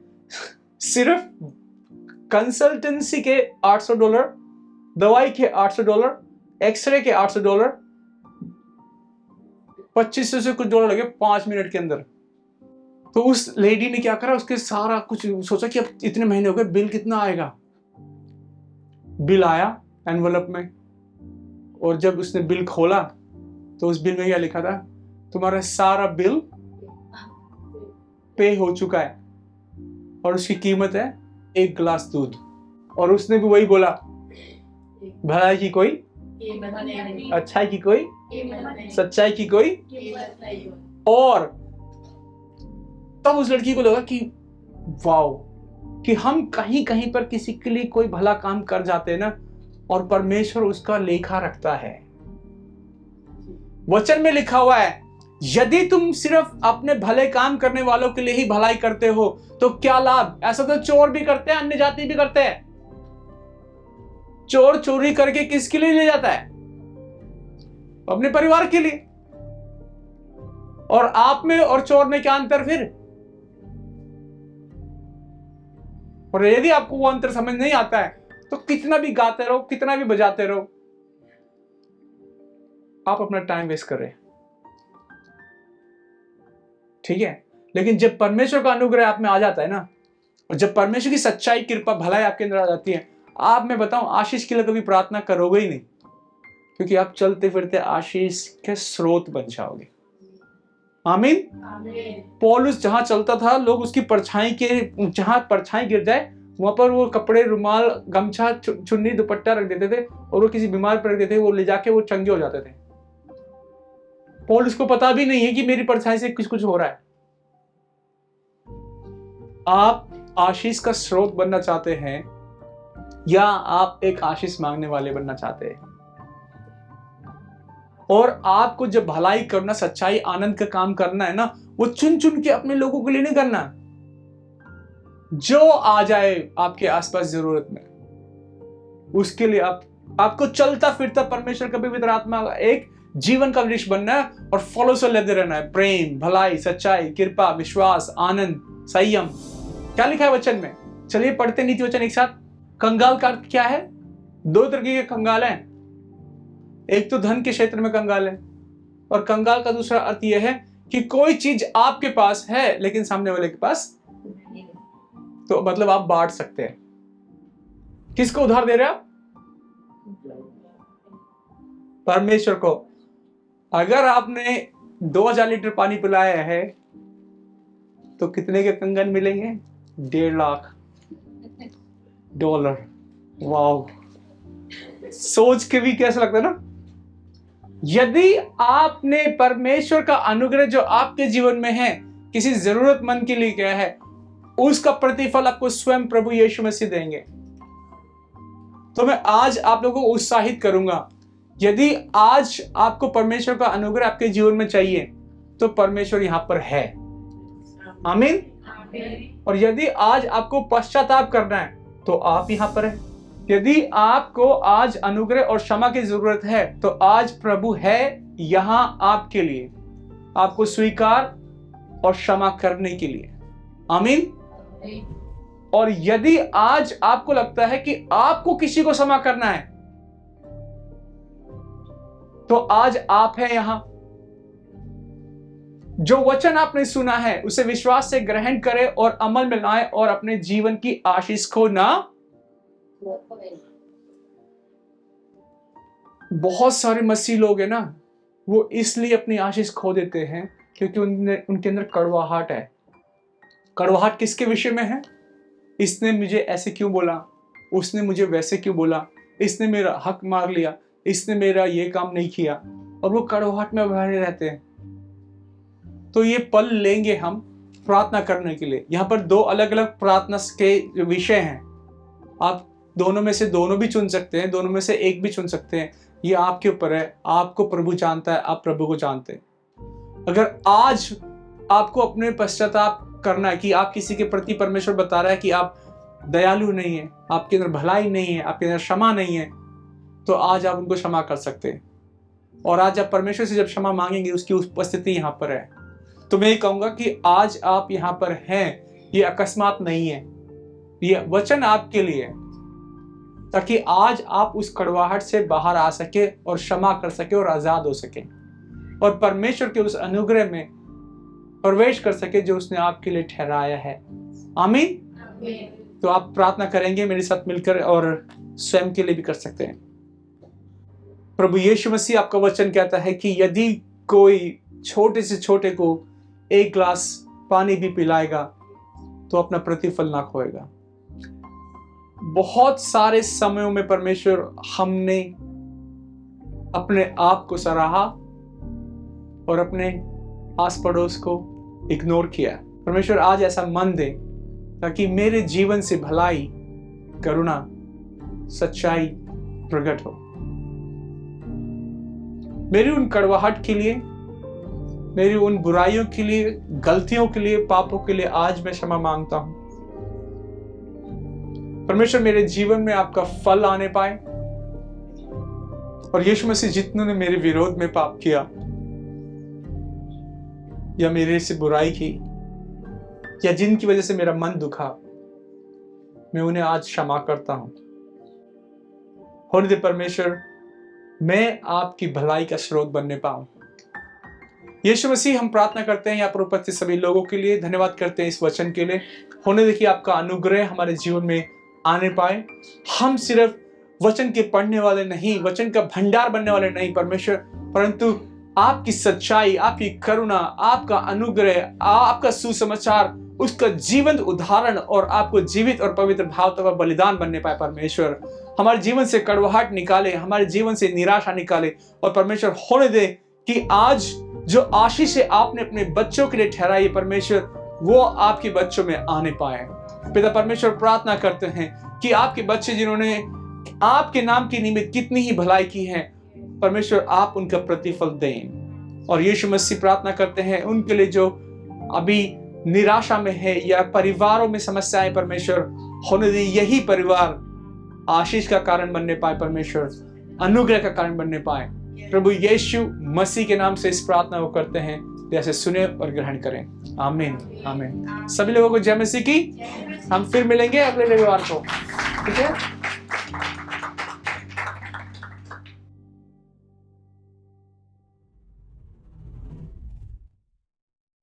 सिर्फ कंसल्टेंसी के $800, दवाई के $800, एक्सरे के $800, 2500 से कुछ डॉलर लगे 5 मिनट के अंदर। तो उस लेडी ने क्या करा, उसके सारा कुछ सोचा कि अब इतने महीने हो गए, बिल कितना आएगा। बिल आया एनवलप में, और जब उसने बिल खोला तो उस बिल में क्या लिखा था, तुम्हारा सारा बिल पे हो चुका है और उसकी कीमत है 1 गिलास दूध। और उसने भी वही बोला, भलाई की कोई, अच्छाई की कोई, सच्चाई की कोई। और तब उस लड़की को लगा कि वाओ, कि हम कहीं कहीं पर किसी के लिए कोई भला काम कर जाते हैं ना, और परमेश्वर उसका लेखा रखता है। वचन में लिखा हुआ है, यदि तुम सिर्फ अपने भले काम करने वालों के लिए ही भलाई करते हो तो क्या लाभ। ऐसा तो चोर भी करते हैं, अन्य जाति भी करते हैं। चोर चोरी करके किसके लिए ले जाता है? अपने परिवार के लिए। और आप में और चोर में क्या अंतर फिर? और यदि आपको वो अंतर समझ नहीं आता है तो कितना भी गाते रहो, कितना भी बजाते रहो, आप अपना टाइम वेस्ट कर रहे हैं। ठीक है? लेकिन जब परमेश्वर का अनुग्रह आप में आ जाता है ना, और जब परमेश्वर की सच्चाई, कृपा, भलाई आपके अंदर आ जाती है, आप, मैं बताऊं, आशीष के लिए कभी प्रार्थना करोगे ही नहीं, क्योंकि आप चलते फिरते आशीष के स्रोत बन जाओगे। आमीन। पौलुस जहां चलता था, लोग उसकी परछाई के, जहां परछाई गिर जाए वहां पर वो कपड़े, रुमाल, गमछा, चुन्नी, दुपट्टा रख देते थे, और वो किसी बीमार पर रख देते थे, वो ले जाके वो चंगे हो जाते थे। पौलुस को पता भी नहीं है कि मेरी परछाई से कुछ हो रहा है। आप आशीष का स्रोत बनना चाहते हैं या आप एक आशीष मांगने वाले बनना चाहते हैं? और आपको जब भलाई करना, सच्चाई, आनंद का काम करना है ना, वो चुन चुन के अपने लोगों के लिए नहीं करना, जो आ जाए आपके आसपास जरूरत में, उसके लिए आपको चलता फिरता परमेश्वर का पवित्र आत्मा एक जीवन का वृक्ष बनना है और फलों से लेते रहना है। प्रेम, भलाई, सच्चाई, कृपा, विश्वास, आनंद, संयम। क्या लिखा है वचन में? चलिए पढ़ते नीति वचन एक साथ। कंगाल का अर्थ क्या है? 2 तरह के कंगाल हैं। एक तो धन के क्षेत्र में कंगाल है, और कंगाल का दूसरा अर्थ यह है कि कोई चीज आपके पास है लेकिन सामने वाले के पास, तो मतलब आप बांट सकते हैं। किसको उधार दे रहे हैं आप? परमेश्वर को। अगर आपने 2000 लीटर पानी पिलाया है तो कितने के कंगन मिलेंगे? $1.5 लाख। वाओ, सोच के भी कैसा लगता है ना। यदि आपने परमेश्वर का अनुग्रह जो आपके जीवन में है किसी जरूरतमंद के लिए किया है, उसका प्रतिफल आपको स्वयं प्रभु यीशु मसीह देंगे। तो मैं आज आप लोगों को उत्साहित करूंगा, यदि आज आपको परमेश्वर का अनुग्रह आपके जीवन में चाहिए तो परमेश्वर यहां पर है। आमीन। और यदि आज आपको पश्चाताप करना है तो आप यहां पर हैं। यदि आपको आज अनुग्रह और क्षमा की जरूरत है तो आज प्रभु है यहां आपके लिए, आपको स्वीकार और क्षमा करने के लिए। आमीन। और यदि आज आपको लगता है कि आपको किसी को क्षमा करना है तो आज आप हैं यहां, जो वचन आपने सुना है उसे विश्वास से ग्रहण करें और अमल में लाएं और अपने जीवन की आशीष को ना। बहुत सारे मसीह लोग हैं ना, वो इसलिए अपनी आशीष खो देते हैं क्योंकि उनके अंदर कड़वाहट है। कड़वाहट किसके विषय में है? इसने मुझे ऐसे क्यों बोला, उसने मुझे वैसे क्यों बोला, इसने मेरा हक मार लिया, इसने मेरा ये काम नहीं किया, और वो कड़वाहट में भरे रहते हैं। तो ये पल लेंगे हम प्रार्थना करने के लिए। यहाँ पर 2 अलग अलग प्रार्थना के विषय हैं। आप दोनों में से दोनों भी चुन सकते हैं, दोनों में से एक भी चुन सकते हैं, ये आपके ऊपर है। आपको प्रभु जानता है, आप प्रभु को जानते हैं। अगर आज आपको अपने पश्चाताप करना है कि आप किसी के प्रति, परमेश्वर बता रहा है कि आप दयालु नहीं है, आपके अंदर भलाई नहीं है, आपके अंदर क्षमा नहीं है, तो आज आप उनको क्षमा कर सकते हैं। और आज आप परमेश्वर से जब क्षमा मांगेंगे, उसकी उपस्थिति यहाँ पर है। तो मैं ये कहूंगा कि आज आप यहाँ पर हैं, ये अकस्मात नहीं है, ये वचन आपके लिए है, ताकि आज आप उस कड़वाहट से बाहर आ सके और क्षमा कर सके और आजाद हो सके और परमेश्वर के उस अनुग्रह में प्रवेश कर सके जो उसने आपके लिए ठहराया है। आमीन। तो आप प्रार्थना करेंगे मेरे साथ मिलकर और स्वयं के लिए भी कर सकते हैं। प्रभु यीशु मसीह, आपका वचन कहता है कि यदि कोई छोटे से छोटे को 1 गिलास पानी भी पिलाएगा तो अपना प्रतिफल ना खोएगा। बहुत सारे समयों में परमेश्वर हमने अपने आप को सराहा और अपने आस पड़ोस को इग्नोर किया। परमेश्वर आज ऐसा मन दे ताकि मेरे जीवन से भलाई, करुणा, सच्चाई प्रकट हो। मेरी उन कड़वाहट के लिए, मेरी उन बुराइयों के लिए, गलतियों के लिए, पापों के लिए आज मैं क्षमा मांगता हूं। परमेश्वर मेरे जीवन में आपका फल आने पाए और यीशु मसीह जितनों ने मेरे विरोध में पाप किया या मेरे से बुराई की या जिनकी वजह से मेरा मन दुखा, मैं उन्हें आज क्षमा करता हूं। होने दे परमेश्वर, मैं आपकी भलाई का स्रोत बनने पाऊं। यीशु मसीह, हम प्रार्थना करते हैं यहाँ पर उपस्थित सभी लोगों के लिए, धन्यवाद करते हैं इस वचन के लिए। होने देखिए आपका अनुग्रह हमारे जीवन में आने पाए। हम सिर्फ वचन के पढ़ने वाले नहीं, वचन का भंडार बनने वाले नहीं परमेश्वर, परंतु आपकी सच्चाई, आपकी करुणा, आपका अनुग्रह, आपका सुसमाचार, उसका जीवंत उदाहरण और आपको जीवित और पवित्र भाव तथा बलिदान बनने पाए परमेश्वर। हमारे जीवन से कड़वाहट निकाले, हमारे जीवन से निराशा निकाले और परमेश्वर होने दे कि आज जो आशीष है आपने अपने बच्चों के लिए ठहराई परमेश्वर, वो आपके बच्चों में आने पाए। पिता परमेश्वर, प्रार्थना करते हैं कि आपके बच्चे जिन्होंने आपके नाम के निमित्त कितनी ही भलाई की है परमेश्वर, आप उनका प्रतिफल दें। और यीशु मसीह, प्रार्थना करते हैं उनके लिए जो अभी निराशा में है या परिवारों में समस्याएं परमेश्वर, होने दे यही परिवार आशीष का कारण बनने पाए परमेश्वर, अनुग्रह का कारण बनने पाए। प्रभु यीशु मसीह के नाम से इस प्रार्थना को करते हैं, जैसे सुने और ग्रहण करें। आमीन आमीन। सभी लोगों को जय मसीह की। हम फिर मिलेंगे अगले रविवार को, ठीक है।